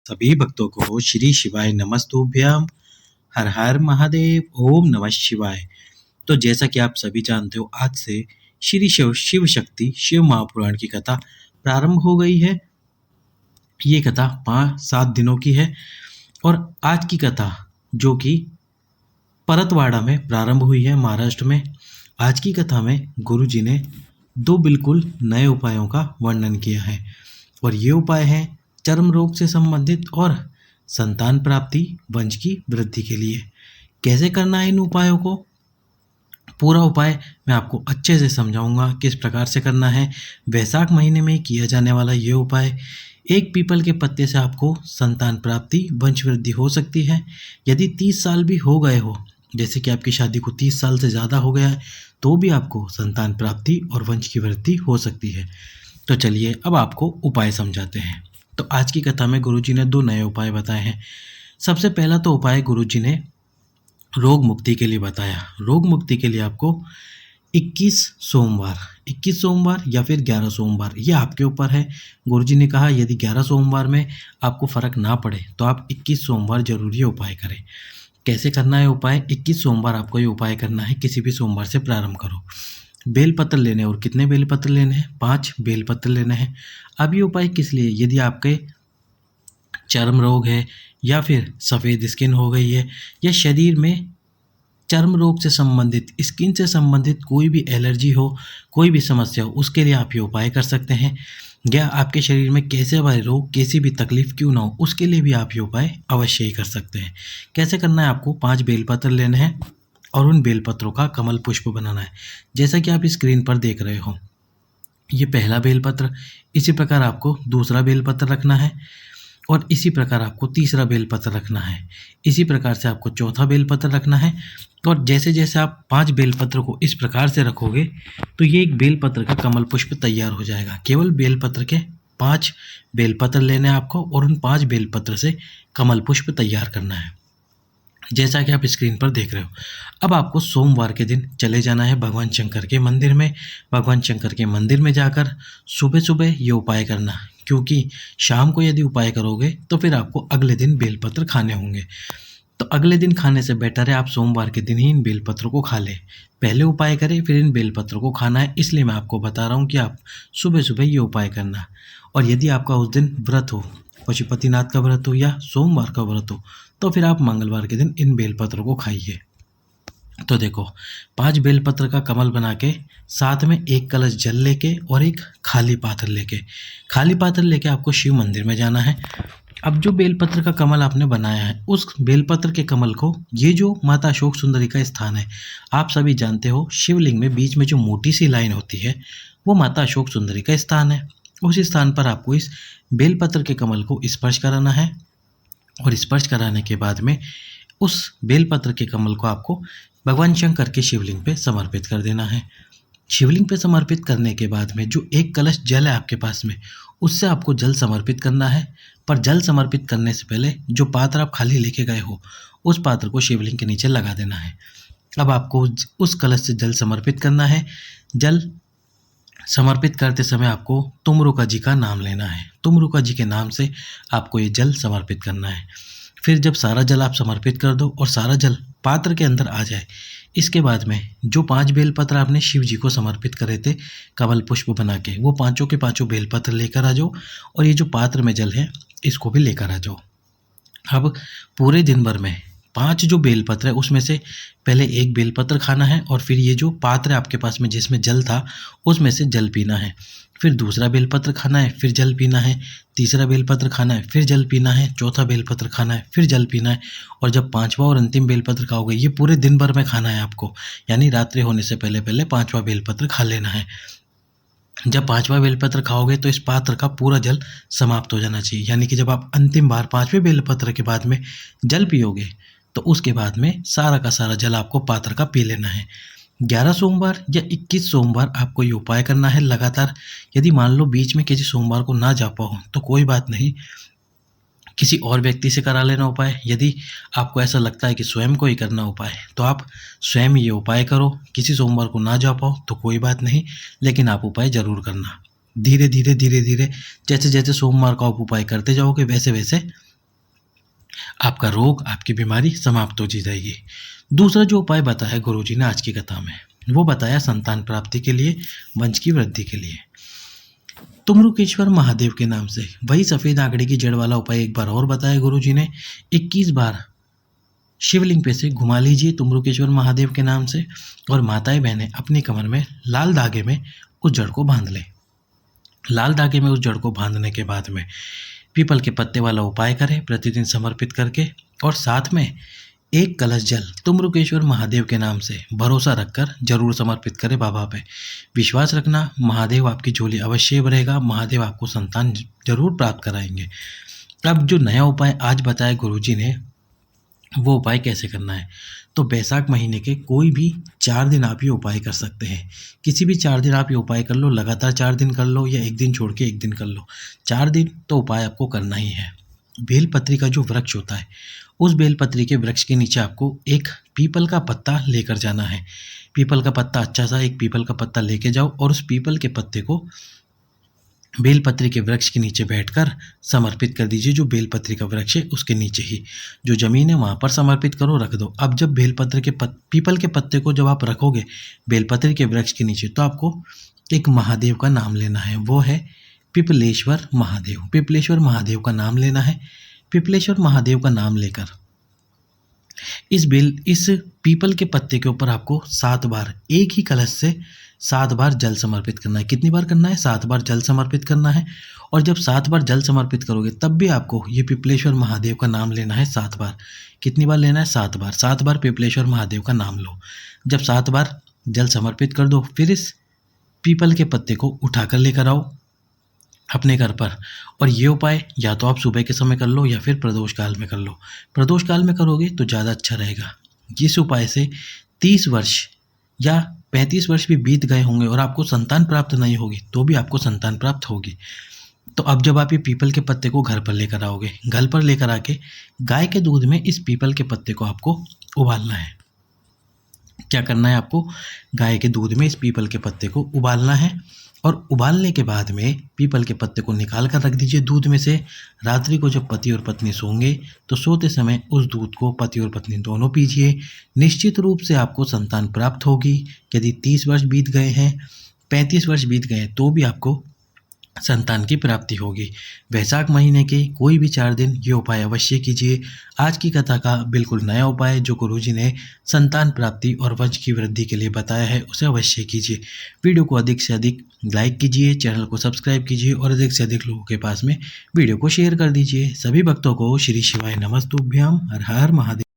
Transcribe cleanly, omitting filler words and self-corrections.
सभी भक्तों को श्री शिवाय नमस्तुभ्यम। हर हर महादेव। ओम नमः शिवाय। तो जैसा कि आप सभी जानते हो, आज से श्री शिव शक्ति शिव महापुराण की कथा प्रारंभ हो गई है। ये कथा 5-7 दिनों की है और आज की कथा जो कि परतवाड़ा में प्रारंभ हुई है, महाराष्ट्र में। आज की कथा में गुरु जी ने 2 बिल्कुल नए उपायों का वर्णन किया है और ये उपाय हैं चर्म रोग से संबंधित और संतान प्राप्ति, वंश की वृद्धि के लिए। कैसे करना है इन उपायों को, पूरा उपाय मैं आपको अच्छे से समझाऊंगा किस प्रकार से करना है। वैशाख महीने में किया जाने वाला ये उपाय, एक पीपल के पत्ते से आपको संतान प्राप्ति, वंश वृद्धि हो सकती है। यदि 30 साल भी हो गए हो, जैसे कि आपकी शादी को 30 साल से ज़्यादा हो गया है, तो भी आपको संतान प्राप्ति और वंश की वृद्धि हो सकती है। तो चलिए अब आपको उपाय समझाते हैं। तो आज की कथा में गुरुजी ने 2 नए उपाय बताए हैं। सबसे पहला तो उपाय गुरुजी ने रोग मुक्ति के लिए बताया। रोग मुक्ति के लिए आपको 21 सोमवार या फिर 11 सोमवार, ये आपके ऊपर है। गुरुजी ने कहा यदि 11 सोमवार में आपको फ़र्क ना पड़े तो आप 21 सोमवार जरूर ये उपाय करें। कैसे करना है उपाय? 21 सोमवार आपको ये उपाय करना है। किसी भी सोमवार से प्रारंभ करो। बेलपत्र लेने हैं, और कितने बेलपत्र लेने हैं? 5 बेलपत्र लेने हैं। अब ये उपाय किस लिए? यदि आपके चर्म रोग है या फिर सफ़ेद स्किन हो गई है या शरीर में चर्म रोग से संबंधित, स्किन से संबंधित कोई भी एलर्जी हो, कोई भी समस्या हो, उसके लिए आप ये उपाय कर सकते हैं। या आपके शरीर में कैसे भी रोग, कैसी भी तकलीफ क्यों ना हो, उसके लिए भी आप ये उपाय अवश्य ही कर सकते हैं। कैसे करना है? आपको 5 बेलपत्र लेने हैं और उन बेलपत्रों का कमल पुष्प बनाना है, जैसा कि आप स्क्रीन पर देख रहे हो। ये पहला बेलपत्र, इसी प्रकार आपको दूसरा बेलपत्र रखना है और इसी प्रकार आपको तीसरा बेलपत्र रखना है। इसी प्रकार से आपको चौथा बेलपत्र रखना है। और जैसे जैसे आप 5 बेलपत्र को इस प्रकार से रखोगे तो ये एक बेलपत्र का कमल पुष्प तैयार हो जाएगा। केवल बेलपत्र के 5 बेलपत्र लेने हैं आपको और उन 5 बेलपत्र से कमल पुष्प तैयार करना है, जैसा कि आप स्क्रीन पर देख रहे हो। अब आपको सोमवार के दिन चले जाना है भगवान शंकर के मंदिर में। भगवान शंकर के मंदिर में जाकर सुबह सुबह ये उपाय करना, क्योंकि शाम को यदि उपाय करोगे तो फिर आपको अगले दिन बेलपत्र खाने होंगे। तो अगले दिन खाने से बेटर है आप सोमवार के दिन ही इन बेलपत्रों को खा लें। पहले उपाय करें फिर इन बेलपत्रों को खाना है, इसलिए मैं आपको बता रहा हूँ कि आप सुबह सुबह ये उपाय करना। और यदि आपका उस दिन व्रत हो, पशुपतिनाथ का व्रत हो या सोमवार का व्रत हो, तो फिर आप मंगलवार के दिन इन बेलपत्रों को खाइए। तो देखो, 5 बेलपत्र का कमल बना के साथ में 1 कलश जल लेके और एक खाली पात्र लेके आपको शिव मंदिर में जाना है। अब जो बेलपत्र का कमल आपने बनाया है, उस बेलपत्र के कमल को, ये जो माता अशोक सुंदरी का स्थान है, आप सभी जानते हो शिवलिंग में बीच में जो मोटी सी लाइन होती है वो माता अशोक सुंदरी का स्थान है। उस स्थान पर आपको इस बेलपत्र के कमल को स्पर्श कराना है और स्पर्श कराने के बाद में उस बेलपत्र के कमल को आपको भगवान शंकर के शिवलिंग पे समर्पित कर देना है। शिवलिंग पे समर्पित करने के बाद में जो 1 कलश जल है आपके पास में, उससे आपको जल समर्पित करना है। पर जल समर्पित करने से पहले जो पात्र आप खाली लेके गए हो, उस पात्र को शिवलिंग के नीचे लगा देना है। अब आपको उस कलश से जल समर्पित करना है। जल समर्पित करते समय आपको तुमरुका जी का नाम लेना है। तुमरुका जी के नाम से आपको ये जल समर्पित करना है। फिर जब सारा जल आप समर्पित कर दो और सारा जल पात्र के अंदर आ जाए, इसके बाद में जो 5 बेलपत्र आपने शिव जी को समर्पित करे थे कमल पुष्प बना के, वो पांचों के पांचों बेलपत्र लेकर आ जाओ और ये जो पात्र में जल है इसको भी लेकर आ जाओ। अब पूरे दिन भर में 5 जो बेलपत्र है उसमें से पहले 1 बेलपत्र खाना है और फिर ये जो पात्र है आपके पास में जिसमें जल था उसमें से जल पीना है। फिर दूसरा बेलपत्र खाना है, फिर जल पीना है। तीसरा बेलपत्र खाना है, फिर जल पीना है। चौथा बेलपत्र खाना है, फिर जल पीना है। और जब 5वां और अंतिम बेलपत्र खाओगे, ये पूरे दिन भर में खाना है आपको, यानी रात्रि होने से पहले पहले 5वां बेलपत्र खा लेना है। जब 5वां बेलपत्र खाओगे तो इस पात्र का पूरा जल समाप्त हो जाना चाहिए, यानी कि जब आप अंतिम बार 5वें बेलपत्र के बाद में जल पियोगे तो उसके बाद में सारा का सारा जल आपको पात्र का पी लेना है। 11 सोमवार या 21 सोमवार आपको ये उपाय करना है लगातार। यदि मान लो बीच में किसी सोमवार को ना जा पाओ तो कोई बात नहीं, किसी और व्यक्ति से करा लेना उपाय। यदि आपको ऐसा लगता है कि स्वयं को ही करना उपाय, तो आप स्वयं ये उपाय करो। किसी सोमवार को ना जा पाओ तो कोई बात नहीं, लेकिन आप उपाय जरूर करना। धीरे धीरे जैसे जैसे सोमवार का आप उपाय करते जाओगे वैसे वैसे आपका रोग, आपकी बीमारी समाप्त हो जाएगी। दूसरा जो उपाय बताया गुरुजी ने आज की कथा में, वो बताया संतान प्राप्ति के लिए, वंश की वृद्धि के लिए। तुमरुकेश्वर महादेव के नाम से वही सफ़ेद आंकड़े की जड़ वाला उपाय एक बार और बताया गुरुजी ने। 21 बार शिवलिंग पे से घुमा लीजिए तुमरुकेश्वर महादेव के नाम से, और माताएं बहनें अपनी कमर में लाल धागे में उस जड़ को बांध लें। लाल धागे में उस जड़ को बांधने के बाद में पीपल के पत्ते वाला उपाय करें प्रतिदिन समर्पित करके, और साथ में एक कलश जल तुमरुकेश्वर महादेव के नाम से भरोसा रखकर जरूर समर्पित करें बाबा पे। विश्वास रखना, महादेव आपकी झोली अवश्य भरेगा, महादेव आपको संतान जरूर प्राप्त कराएंगे। अब जो नया उपाय आज बताया गुरुजी ने, वो उपाय कैसे करना है, तो बैसाख महीने के कोई भी 4 दिन आप ये उपाय कर सकते हैं। किसी भी 4 दिन आप ये उपाय कर लो, लगातार 4 दिन कर लो या एक दिन छोड़ के एक दिन कर लो, 4 दिन तो उपाय आपको करना ही है। बेलपत्री का जो वृक्ष होता है, उस बेलपत्री के वृक्ष के नीचे आपको एक पीपल का पत्ता लेकर जाना है। पीपल का पत्ता, अच्छा सा एक पीपल का पत्ता लेके जाओ, और उस पीपल के पत्ते को बेलपत्री के वृक्ष के नीचे बैठकर समर्पित कर दीजिए। जो बेलपत्री का वृक्ष है उसके नीचे ही जो ज़मीन है वहाँ पर समर्पित करो, रख दो। अब जब बेलपत्र के पीपल के पत्ते को जब आप रखोगे बेलपत्री के वृक्ष के नीचे, तो आपको एक महादेव का नाम लेना है, वो है पिपलेश्वर महादेव। पिपलेश्वर महादेव का नाम लेना है। पिपलेश्वर महादेव का नाम लेकर इस पीपल के पत्ते के ऊपर आपको 7 बार एक ही कलश से 7 बार जल समर्पित करना है। कितनी बार करना है? 7 बार जल समर्पित करना है। और जब 7 बार जल समर्पित करोगे तब भी आपको ये पिपलेश्वर महादेव का नाम लेना है 7 बार। कितनी बार लेना है? 7 बार। 7 बार पिपलेश्वर महादेव का नाम लो। जब 7 बार जल समर्पित कर दो, फिर इस पीपल के पत्ते को उठाकर लेकर आओ अपने घर पर। और ये उपाय या तो आप सुबह के समय कर लो या फिर प्रदोष काल में कर लो। प्रदोष काल में करोगे तो ज़्यादा अच्छा रहेगा। इस उपाय से 30 वर्ष या 35 वर्ष भी बीत गए होंगे और आपको संतान प्राप्त नहीं होगी, तो भी आपको संतान प्राप्त होगी। तो अब जब आप ये पीपल के पत्ते को घर पर लेकर आओगे, घर पर लेकर आके गाय के दूध में इस पीपल के पत्ते को आपको उबालना है। क्या करना है आपको? गाय के दूध में इस पीपल के पत्ते को उबालना है, और उबालने के बाद में पीपल के पत्ते को निकाल कर रख दीजिए दूध में से। रात्रि को जब पति और पत्नी सोंगे तो सोते समय उस दूध को पति और पत्नी दोनों पीजिए। निश्चित रूप से आपको संतान प्राप्त होगी। यदि 30 वर्ष बीत गए हैं, 35 वर्ष बीत गए हैं, तो भी आपको संतान की प्राप्ति होगी। वैशाख महीने के कोई भी 4 दिन ये उपाय अवश्य कीजिए। आज की कथा का बिल्कुल नया उपाय जो गुरुजी ने संतान प्राप्ति और वंश की वृद्धि के लिए बताया है, उसे अवश्य कीजिए। वीडियो को अधिक से अधिक लाइक कीजिए, चैनल को सब्सक्राइब कीजिए और अधिक से अधिक लोगों के पास में वीडियो को शेयर कर दीजिए। सभी भक्तों को श्री शिवाय नमस्तुभ्याम। हर हर महादेव।